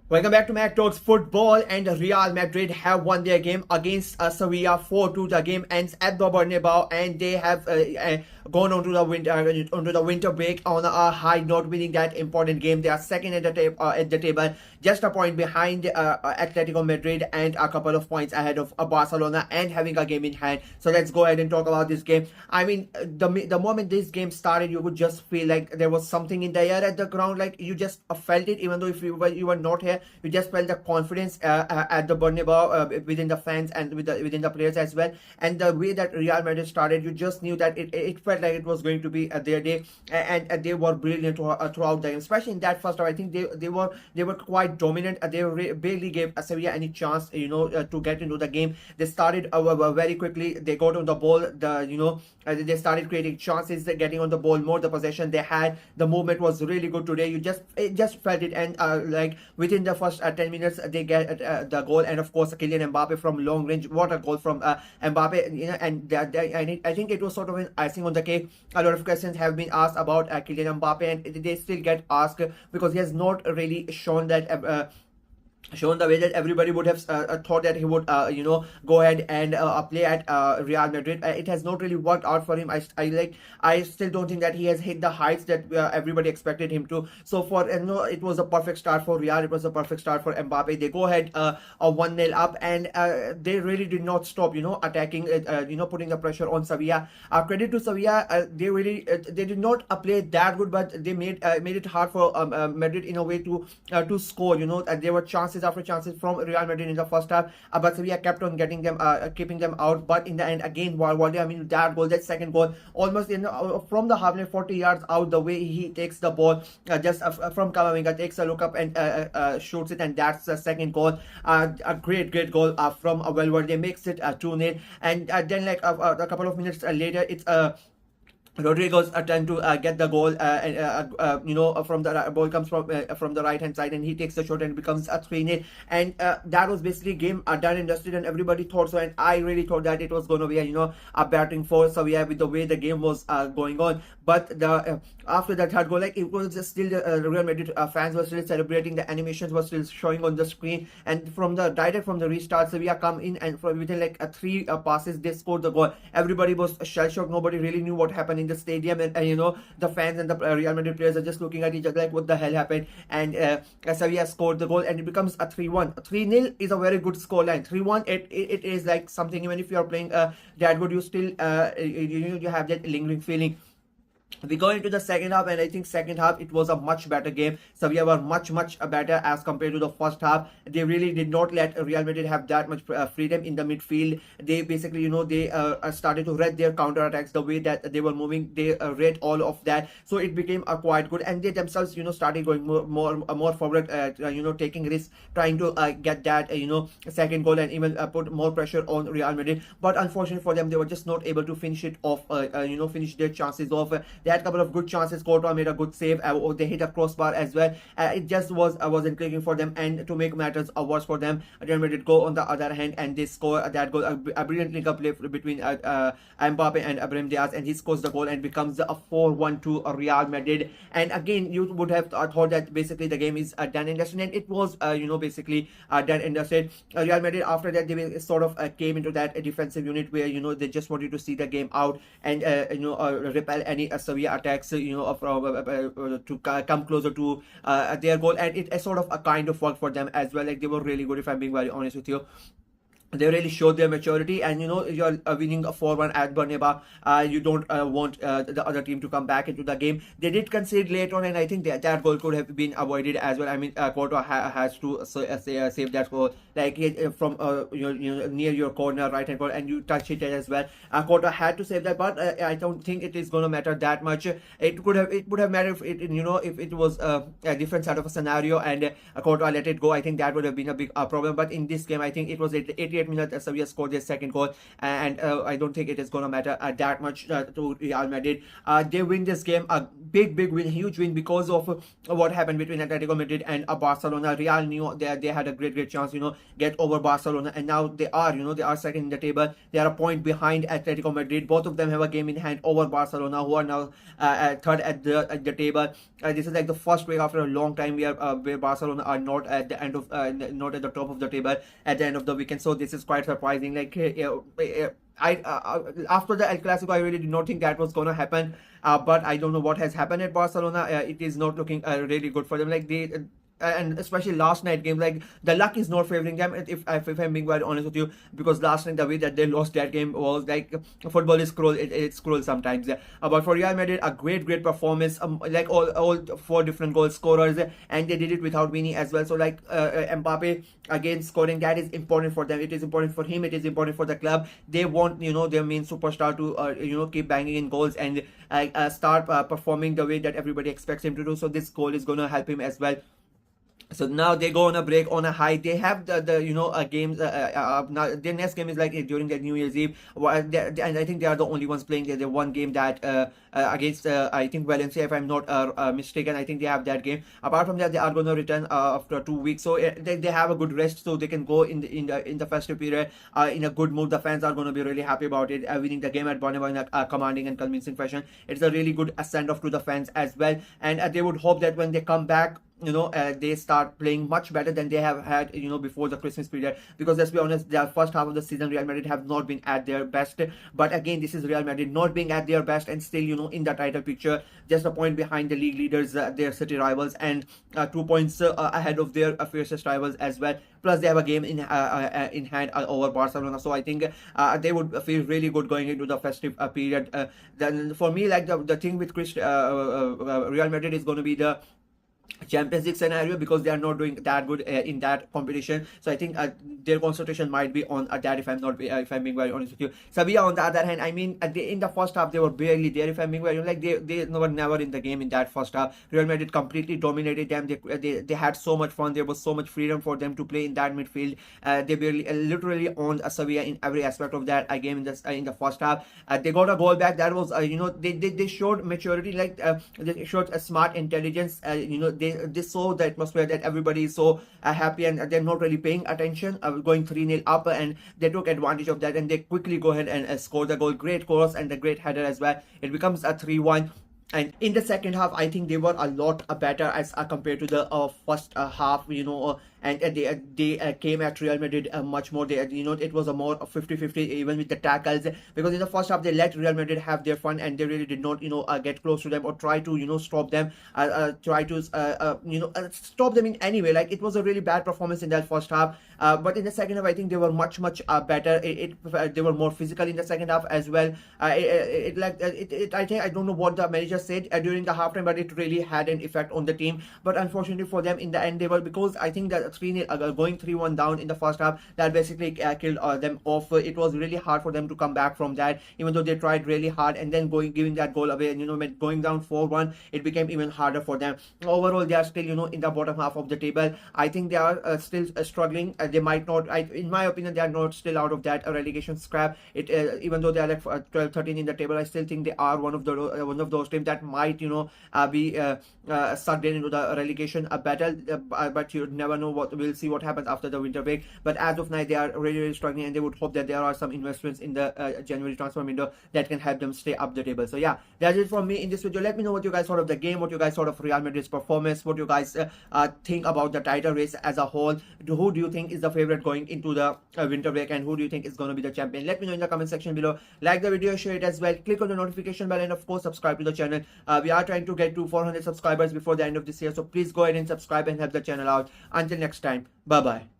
Welcome back to Mac Talks Football, and Real Madrid have won their game against Sevilla 4-2. The game ends at the Bernabeu, and they have gone onto the winter break on a high note, winning that important game. They are second at the table, just a point behind Atletico Madrid and a couple of points ahead of Barcelona, and having a game in hand. So let's go ahead and talk about this game. I mean, the moment this game started, you could just feel like there was something in the air at the ground. Like you just felt it, even though if you were not here, you just felt the confidence at the Bernabeu within the fans and within the players as well. And the way that Real Madrid started, you just knew that it felt like it was going to be their day, and they were brilliant throughout the game, especially in that first half. I think they were quite dominant. They barely gave Sevilla any chance, to get into the game. They started very quickly. They got on the ball. They started creating chances, getting on the ball more. The possession they had, the movement was really good today. You just felt it, and like within the first 10 minutes, they get the goal, and of course Kylian Mbappe from long range. What a goal from Mbappe! And I think it was sort of an icing on the cake. A lot of questions have been asked about Kylian Mbappe, and they still get asked because he has not really shown that. Shown the way that everybody would have thought that he would go ahead and play at Real Madrid. It has not really worked out for him. I still don't think that he has hit the heights that everybody expected him to. So for it was a perfect start for Real. It was a perfect start for Mbappe. They go ahead 1-0 up, and they really did not stop attacking, putting the pressure on Sevilla. Credit to Sevilla, they did not play that good, but they made it hard for Madrid in a way to score. There were chances after chances from Real Madrid in the first half, but Sevilla kept on getting them, keeping them out. But in the end, again, that goal, that second goal, almost from the half line, 40 yards out, the way he takes the ball, just from Camavinga, takes a look up and shoots it, and that's the second goal. A great goal from Valverde, makes it 2-0, and then like a couple of minutes later, it's Rodrigo's attempt to get the goal, from the ball comes from the right hand side, and he takes the shot and becomes a 3-0. And that was basically game done and dusted, and everybody thought so. And I really thought that it was going to be a batting for Sevilla with the way the game was going on. But the after that third goal, like it was just still the Real Madrid fans were still celebrating. The animations were still showing on the screen, and from the restart, Sevilla come in, and within like three passes they scored the goal. Everybody was shell shocked. Nobody really knew what happened in the stadium, and the fans and the Real Madrid players are just looking at each other like, what the hell happened? And Sevilla scored the goal, and it becomes a 3-1. 3-0 is a very good scoreline. 3-1, it is like something. Even if you are playing that good, you still you have that lingering feeling. We go into the second half, and I think second half it was a much better game. Sevilla were much better as compared to the first half. They really did not let Real Madrid have that much freedom in the midfield. They basically they started to read their counter attacks, the way that they were moving. They read all of that, so it became quite good. And they themselves started going more forward, taking risks, trying to get that second goal, and even put more pressure on Real Madrid. But unfortunately for them, they were just not able to finish it off, finish their chances off. They had a couple of good chances. Courtois made a good save. They hit a crossbar as well. It just wasn't clicking for them. And to make matters worse for them, Real Madrid go on the other hand, and they score that goal. A brilliant link-up play between Mbappe and Ibrahim Diaz, and he scores the goal and becomes a 4-1 to Real Madrid. And again, you would have thought that basically the game is done and dusted, and it was basically done and dusted. Real Madrid, after that, they sort of came into that defensive unit where they just wanted to see the game out and repel any Sevilla attacks, to come closer to their goal, and it sort of a kind of worked for them as well. Like they were really good, if I'm being very honest with you. They really showed their maturity, and you're winning a 4-1 at Bernabeu. You don't want the other team to come back into the game. They did concede late on, and I think that goal could have been avoided as well. I mean, Courtois has to save that goal, like from near your corner, right hand corner, and you touch it as well. Courtois had to save that, but I don't think it is going to matter that much. It would have mattered if if it was a different side of a scenario, and Courtois let it go. I think that would have been a big problem. But in this game, I think it was 80th 58 minutes, Sevilla scored their second goal, and I don't think it is going to matter that much to Real Madrid. They win this game, a big win, huge win, because of what happened between Atletico Madrid and Barcelona. Real knew they had a great chance, get over Barcelona, and now they are second in the table. They are a point behind Atletico Madrid. Both of them have a game in hand over Barcelona, who are now third at the table. This is like the first week after a long time where Barcelona are not at the end of not at the top of the table at the end of the weekend. So this is quite surprising. Like after the El Clasico, I really did not think that was gonna happen. But I don't know what has happened at Barcelona. It is not looking really good for them. Like they. And especially last night game, like the luck is not favoring them, if I'm being very honest with you, because last night the way that they lost that game was like, football is cruel, it's cruel sometimes. But for Real Madrid, a great performance, like all four different goal scorers, and they did it without Vini as well. So like Mbappe again scoring, that is important for them. It is important for him, it is important for the club. They want their main superstar to keep banging in goals and start performing the way that everybody expects him to do. So this goal is going to help him as well. So now they go on a break on a high. They have the games. Now their next game is like during the New Year's Eve, and I think they are the only ones playing. They one game that against I think Valencia, if I'm not mistaken. I think they have that game. Apart from that, they are going to return after 2 weeks, so they have a good rest, so they can go in the festive period in a good mood. The fans are going to be really happy about it, winning the game at Bernabeu in a commanding and convincing fashion. It's a really good send off to the fans as well, and they would hope that when they come back, they start playing much better than they have had before the Christmas period, because let's be honest, the first half of the season Real Madrid have not been at their best. But again, this is Real Madrid not being at their best and still in the title picture, just a point behind the league leaders, their city rivals, and 2 points ahead of their fiercest rivals as well. Plus they have a game in hand over Barcelona, so I think they would feel really good going into the festive period. Then for me, like the thing with Real Madrid is going to be the Champions League scenario, because they are not doing that good in that competition. So I think their concentration might be on that, if I'm being very honest with you. Sevilla on the other hand, I mean in the first half they were barely there, if I'm being very honest. Like they were never in the game in that first half. Real Madrid completely dominated them. They had so much fun. There was so much freedom for them to play in that midfield. They barely literally owned Sevilla in every aspect of that game in the first half. They got a goal back. That was they showed maturity, like they showed a smart intelligence. They saw the atmosphere that everybody is so happy, and they're not really paying attention, going 3-0 up, and they took advantage of that, and they quickly go ahead and score the goal. Great cross and the great header as well. It becomes a 3-1. And in the second half, I think they were a lot better as compared to the first half, and they came at Real Madrid much more. It was a more 50-50 even with the tackles, because in the first half they let Real Madrid have their fun, and they really did not get close to them or try to stop them, stop them in any way. Like it was a really bad performance in that first half, but in the second half I think they were much better. They were more physical in the second half as well. I think, I don't know what the manager said during the halftime, but it really had an effect on the team. But unfortunately for them, in the end, they were, because I think that 3-0 going 3-1 down in the first half, that basically killed them off. It was really hard for them to come back from that, even though they tried really hard, and then giving that goal away, and going down 4-1, it became even harder for them. Overall, they are still in the bottom half of the table. I think they are still struggling. They might not, in my opinion, they are not still out of that relegation scrap. Even though they are like 12-13 in the table, I still think they are one of those teams that might be sucked into the relegation battle, but you never know. We'll see what happens after the winter break. But as of now, they are really struggling, and they would hope that there are some investments in the January transfer window that can help them stay up the table. So yeah, that's it from me in this video. Let me know what you guys thought of the game, what you guys thought of Real Madrid's performance, what you guys think about the title race as a whole. Who do you think is the favorite going into the winter break, and who do you think is going to be the champion? Let me know in the comment section below. Like the video, share it as well, click on the notification bell, and of course subscribe to the channel. We are trying to get to 400 subscribers before the end of this year, so please go ahead and subscribe and help the channel out. Until next time, bye bye.